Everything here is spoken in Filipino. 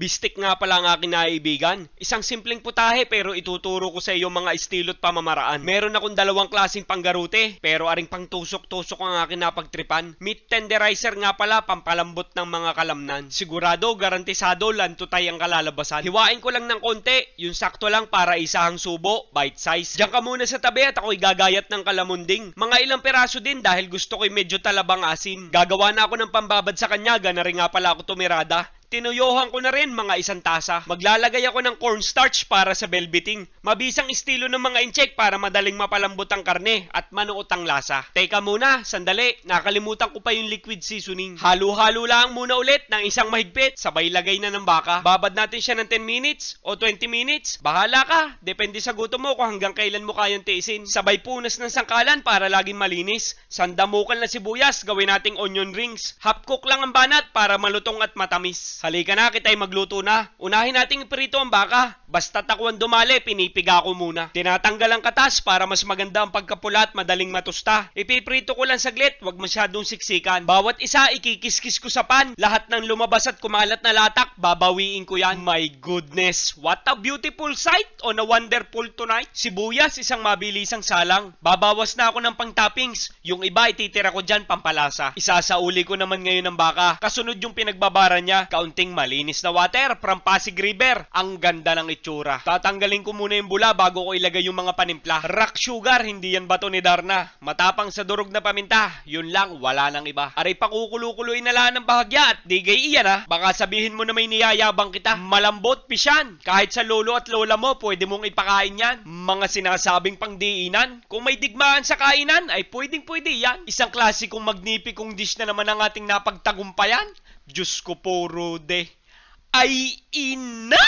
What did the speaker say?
Bistik nga pala ang aking naibigan. Isang simpleng putahe pero ituturo ko sa iyo mga estilo at pamamaraan. Meron akong dalawang klaseng panggarute pero aring pangtusok-tusok ang aking napagtripan. Meat tenderizer nga pala, pampalambot ng mga kalamnan. Sigurado, garantisado, lantutay ang kalalabasan. Hiwain ko lang ng konti, yung sakto lang para isahang subo, bite size. Diyan ka muna sa tabi at ako'y gagayat ng kalamunding. Mga ilang peraso din dahil gusto ko'y medyo talabang asin. Gagawa na ako ng pambabad sa kanya, gana rin nga pala ako tumirada. Tinuyohan ko na rin mga 1 tasa. Maglalagay ako ng cornstarch para sa velveting. Mabisang estilo ng mga incheck para madaling mapalambot ang karne at manuot ang lasa. Teka muna, sandali. Nakalimutan ko pa yung liquid seasoning. Halo-halo lang muna ulit ng isang mahigpit. Sabay lagay na ng baka. Babad natin siya ng 10 minutes o 20 minutes. Bahala ka. Depende sa gusto mo kung hanggang kailan mo kayang tiisin. Sabay punas ng sangkalan para laging malinis. Sandamukan na sibuyas, gawin nating onion rings. Half cook lang ang banat para malutong at matamis. Halika na, kita'y magluto na. Unahin nating iprito ang baka. Basta takwan dumali, pinipiga ko muna. Tinatanggal ang katas para mas maganda ang pagkapula at madaling matusta. Ipiprito ko lang saglit, wag masyadong siksikan. Bawat isa, ikikiskis ko sa pan. Lahat ng lumabas at kumalat na latak, babawiin ko yan. My goodness, what a beautiful sight on a wonderful tonight. Sibuyas, isang mabilisang salang. Babawas na ako ng pang-toppings. Yung iba, ititira ko dyan pampalasa. Isasauli ko naman ngayon ng baka. Kasunod yung pinagbabara niya, kaunting malinis na water from Pasig River. Ang ganda ng itsura. Tatanggalin ko muna yung bula bago ko ilagay yung mga panimpla. Rock sugar, hindi yan bato ni Darna. Matapang sa durog na paminta. Yun lang, wala nang iba. Aray pakukulukuloy na lang ng bahagya at di gay iyan ha. Baka sabihin mo na may niyayabang kita. Malambot, pisyan. Kahit sa lolo at lola mo, pwede mong ipakain yan. Mga sinasabing pangdiinan. Kung may digmaan sa kainan, ay pwedeng-pwede yan. Isang klasikong magnipikong dish na naman ang ating napagtagumpayan. Diyos ko po, Rude. Ay ina!